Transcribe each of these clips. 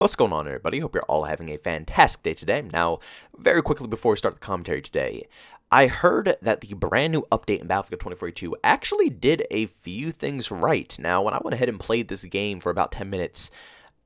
What's going on, everybody? Hope you're all having a fantastic day today. Now, very quickly before we start the commentary today, I heard that the brand new update in Battlefield 2042 actually did a few things right. Now, when I went ahead and played this game for about 10 minutes,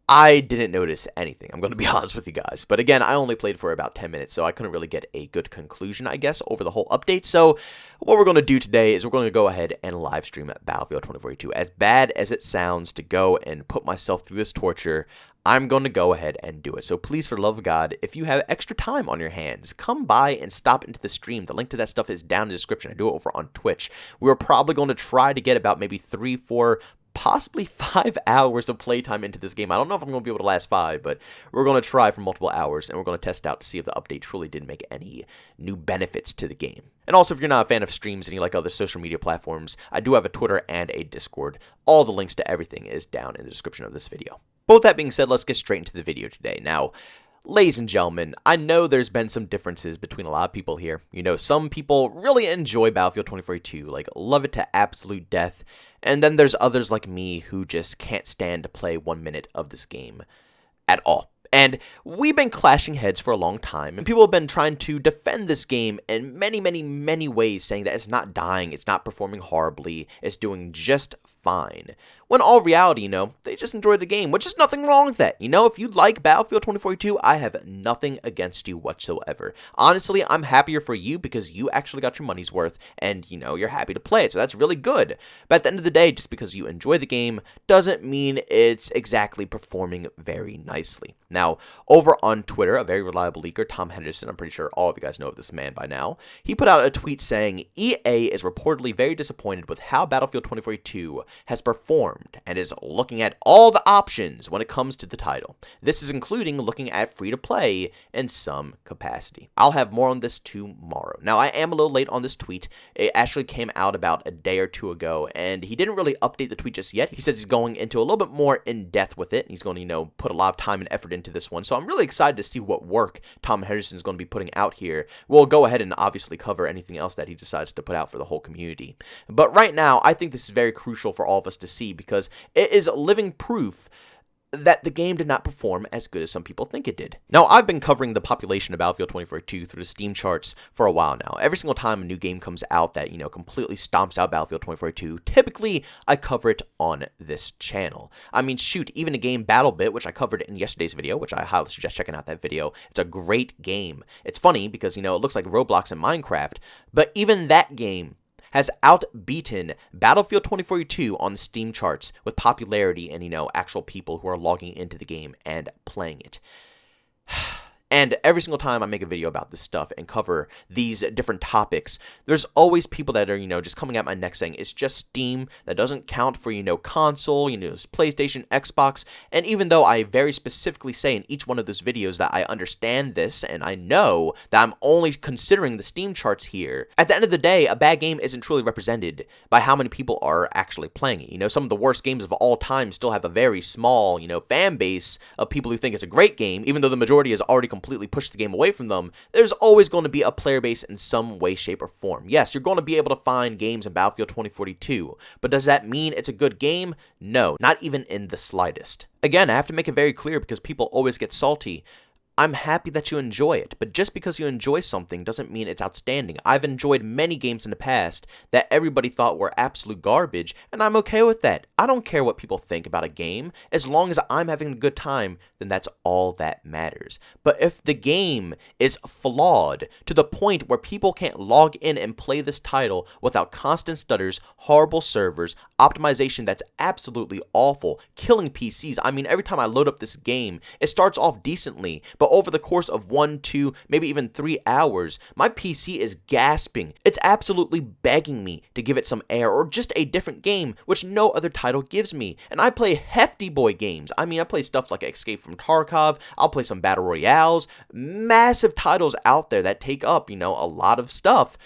I didn't notice anything. I'm going to be honest with you guys. But again, I only played for about 10 minutes, so I couldn't really get a good conclusion, I guess, over the whole update. So what we're going to do today is we're going to go ahead and live stream at Battlefield 2042. As bad as it sounds to go and put myself through this torture, I'm going to go ahead and do it. So please, for the love of God, if you have extra time on your hands, come by and stop into the stream. The link to that stuff is down in the description. I do it over on Twitch. We're probably going to try to get about maybe 3, 4, possibly 5 hours of playtime into this game. I don't know if I'm going to be able to last 5, but we're going to try for multiple hours, and we're going to test out to see if the update truly did make any new benefits to the game. And also, if you're not a fan of streams and you like other social media platforms, I do have a Twitter and a Discord. All the links to everything is down in the description of this video. But with that being said, let's get straight into the video today. Now, ladies and gentlemen, I know there's been some differences between a lot of people here. You know, some people really enjoy Battlefield 2042, like love it to absolute death. And then there's others like me who just can't stand to play 1 minute of this game at all. And we've been clashing heads for a long time, and people have been trying to defend this game in many ways, saying that it's not dying, it's not performing horribly, it's doing just fine. When all reality, you know, they just enjoy the game, which is nothing wrong with that. You know, if you like Battlefield 2042, I have nothing against you whatsoever. Honestly, I'm happier for you because you actually got your money's worth and, you know, you're happy to play it, so that's really good. But at the end of the day, just because you enjoy the game doesn't mean it's exactly performing very nicely. Now, over on Twitter, a very reliable leaker, Tom Henderson, I'm pretty sure all of you guys know of this man by now, he put out a tweet saying, EA is reportedly very disappointed with how Battlefield 2042 has performed and is looking at all the options when it comes to the title. This is including looking at free-to-play in some capacity. I'll have more on this tomorrow. Now, I am a little late on this tweet. It actually came out about a day or two ago, and he didn't really update the tweet just yet. He says he's going into a little bit more in-depth with it. He's going to, you know, put a lot of time and effort into this one, so I'm really excited to see what work Tom Henderson is going to be putting out here. We'll go ahead and obviously cover anything else that he decides to put out for the whole community. But right now, I think this is very crucial for all of us to see because it is living proof that the game did not perform as good as some people think it did. Now, I've been covering the population of Battlefield 2042 through the Steam charts for a while now. Every single time a new game comes out that, you know, completely stomps out Battlefield 2042, typically I cover it on this channel. I mean, shoot, even a game BattleBit, which I covered in yesterday's video, which I highly suggest checking out that video. It's a great game. It's funny because, you know, it looks like Roblox and Minecraft, but even that game has outbeaten Battlefield 2042 on the Steam charts with popularity and, you know, actual people who are logging into the game and playing it. And every single time I make a video about this stuff and cover these different topics, there's always people that are, you know, just coming at my neck saying it's just Steam, that doesn't count for, you know, console, you know, PlayStation, Xbox. And even though I very specifically say in each one of those videos that I understand this and I know that I'm only considering the Steam charts here, at the end of the day, a bad game isn't truly represented by how many people are actually playing it. You know, some of the worst games of all time still have a very small, you know, fan base of people who think it's a great game, even though the majority has already completely pushed the game away from them. There's always going to be a player base in some way, shape, or form. Yes, you're going to be able to find games in Battlefield 2042, but does that mean it's a good game? No, not even in the slightest. Again, I have to make it very clear because people always get salty. I'm happy that you enjoy it, but just because you enjoy something doesn't mean it's outstanding. I've enjoyed many games in the past that everybody thought were absolute garbage, and I'm okay with that. I don't care what people think about a game. As long as I'm having a good time, then that's all that matters. But if the game is flawed to the point where people can't log in and play this title without constant stutters, horrible servers, optimization that's absolutely awful, killing PCs. I mean, every time I load up this game, it starts off decently, but over the course of 1, 2, maybe even 3 hours, my PC is gasping. It's absolutely begging me to give it some air or just a different game, which no other title gives me. And I play hefty boy games. I mean, I play stuff like Escape from Tarkov, I'll play some Battle Royales, massive titles out there that take up, you know, a lot of stuff.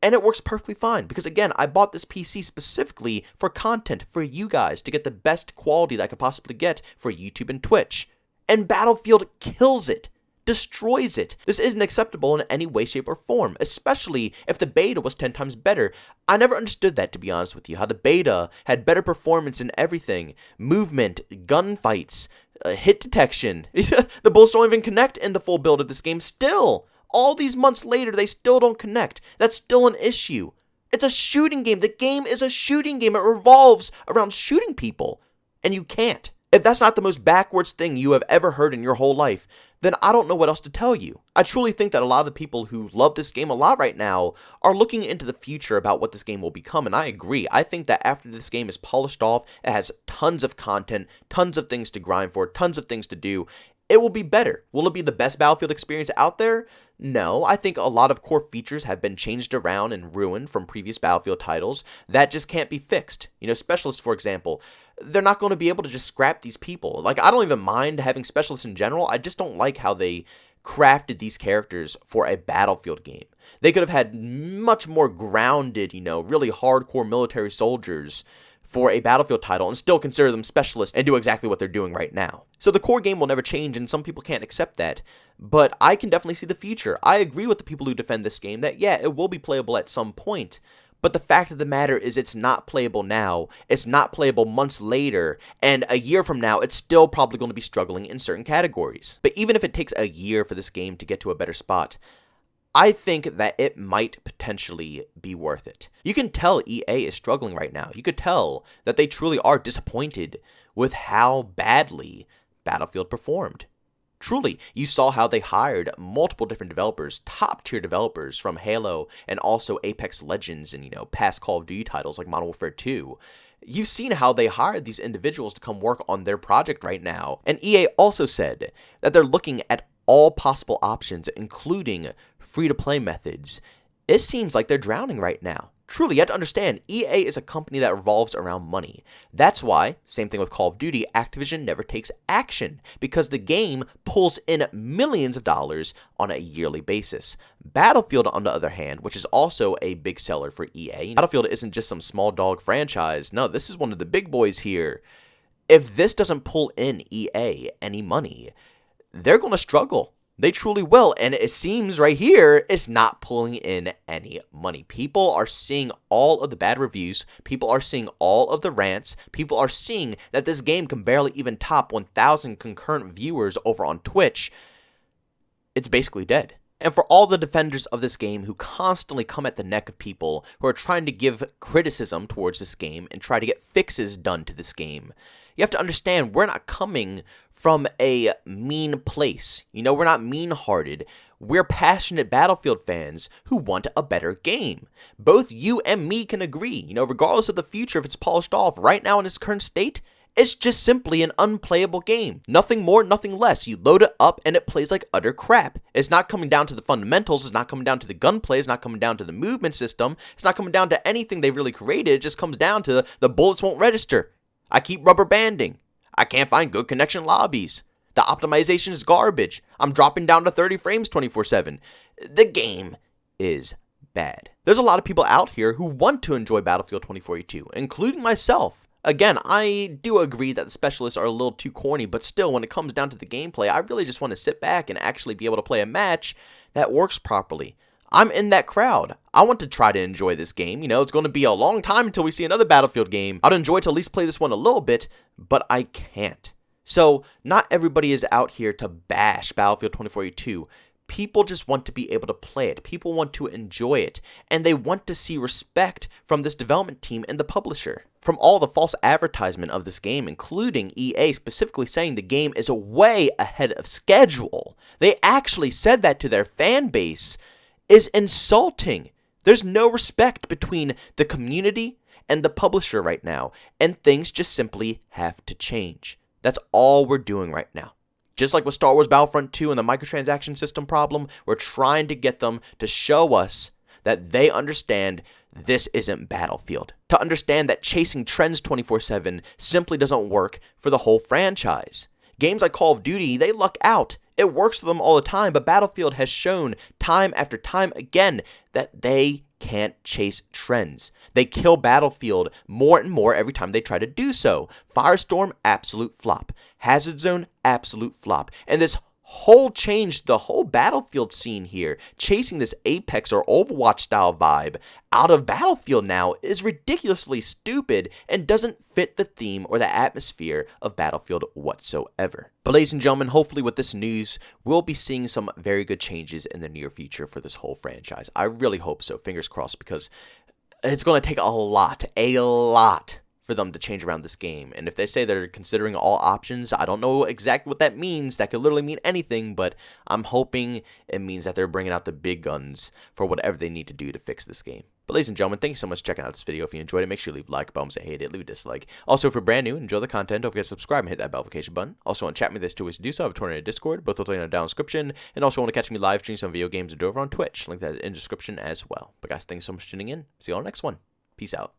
And it works perfectly fine because, again, I bought this PC specifically for content, for you guys, to get the best quality that I could possibly get for YouTube and Twitch. And Battlefield kills it, destroys it. This isn't acceptable in any way, shape, or form, especially if the beta was 10 times better. I never understood that, to be honest with you, how the beta had better performance in everything. Movement, gunfights, hit detection. The bullets don't even connect in the full build of this game. Still, all these months later, they still don't connect. That's still an issue. It's a shooting game. The game is a shooting game. It revolves around shooting people, and you can't. If that's not the most backwards thing you have ever heard in your whole life, then I don't know what else to tell you. I truly think that a lot of the people who love this game a lot right now are looking into the future about what this game will become, and I agree. I think that after this game is polished off, it has tons of content, tons of things to grind for, tons of things to do, it will be better. Will it be the best Battlefield experience out there? No, I think a lot of core features have been changed around and ruined from previous Battlefield titles that just can't be fixed. Specialists, for example, they're not going to be able to just scrap these people. Like, I don't even mind having specialists in general. I just don't like how they crafted these characters for a Battlefield game. They could have had much more grounded, really hardcore military soldiers for a Battlefield title and still consider them specialists and do exactly what they're doing right now. So the core game will never change, and some people can't accept that, but I can definitely see the future. I agree with the people who defend this game that, yeah, it will be playable at some point, but the fact of the matter is it's not playable now, it's not playable months later, and a year from now, it's still probably going to be struggling in certain categories. But even if it takes a year for this game to get to a better spot, I think that it might potentially be worth it. You can tell EA is struggling right now. You could tell that they truly are disappointed with how badly Battlefield performed. Truly, you saw how they hired multiple different developers, top-tier developers from Halo and also Apex Legends and, past Call of Duty titles like Modern Warfare 2. You've seen how they hired these individuals to come work on their project right now. And EA also said that they're looking at all possible options, including free-to-play methods. It seems like they're drowning right now. Truly, you have to understand, EA is a company that revolves around money. That's why, same thing with Call of Duty, Activision never takes action, because the game pulls in millions of dollars on a yearly basis. Battlefield, on the other hand, which is also a big seller for EA, Battlefield isn't just some small dog franchise. No, this is one of the big boys here. If this doesn't pull in EA any money, they're going to struggle. They truly will, and it seems right here it's not pulling in any money. People are seeing all of the bad reviews. People are seeing all of the rants. People are seeing that this game can barely even top 1,000 concurrent viewers over on Twitch. It's basically dead. And for all the defenders of this game who constantly come at the neck of people who are trying to give criticism towards this game and try to get fixes done to this game, you have to understand we're not coming from a mean place. We're not mean-hearted. We're passionate Battlefield fans who want a better game. Both you and me can agree, regardless of the future, if it's polished off right now in its current state, it's just simply an unplayable game. Nothing more, nothing less. You load it up and it plays like utter crap. It's not coming down to the fundamentals. It's not coming down to the gunplay. It's not coming down to the movement system. It's not coming down to anything they really created. It just comes down to the bullets won't register. I keep rubber banding. I can't find good connection lobbies. The optimization is garbage. I'm dropping down to 30 frames 24/7. The game is bad. There's a lot of people out here who want to enjoy Battlefield 2042, including myself. Again, I do agree that the specialists are a little too corny, but still, when it comes down to the gameplay, I really just want to sit back and actually be able to play a match that works properly. I'm in that crowd. I want to try to enjoy this game. It's going to be a long time until we see another Battlefield game. I'd enjoy to at least play this one a little bit, but I can't. So, not everybody is out here to bash Battlefield 2042. People just want to be able to play it. People want to enjoy it. And they want to see respect from this development team and the publisher. From all the false advertisement of this game, including EA specifically saying the game is way ahead of schedule. They actually said that to their fan base. Is insulting. There's no respect between the community and the publisher right now, and things just simply have to change. That's all we're doing right now. Just like with Star Wars Battlefront 2 and the microtransaction system problem, we're trying to get them to show us that they understand this isn't Battlefield. To understand that chasing trends 24/7 simply doesn't work for the whole franchise. Games like Call of Duty, they luck out. It works for them all the time, but Battlefield has shown time after time again that they can't chase trends. They kill Battlefield more and more every time they try to do so. Firestorm, absolute flop. Hazard Zone, absolute flop. And this whole change the whole Battlefield scene here. Chasing this Apex or Overwatch style vibe out of Battlefield now is ridiculously stupid and doesn't fit the theme or the atmosphere of Battlefield whatsoever. But ladies and gentlemen, hopefully with this news, we'll be seeing some very good changes in the near future for this whole franchise. I really hope so, fingers crossed, because it's going to take a lot for them to change around this game. And if they say they're considering all options, I don't know exactly what that means. That could literally mean anything, but I'm hoping it means that they're bringing out the big guns for whatever they need to do to fix this game. But ladies and gentlemen, thank you so much for checking out this video. If you enjoyed it, make sure you leave a like button. Say hate it, leave a dislike. Also, if you're brand new and enjoy the content, don't forget to subscribe and hit that notification button. Also, want to chat me, there's two ways to do so. I have a Twitter and a Discord, both will tell you in the down description. And also want to catch me live stream some video games and do over on Twitch. Link that in the description as well. But guys, thanks so much for tuning in. See you all next one. Peace out.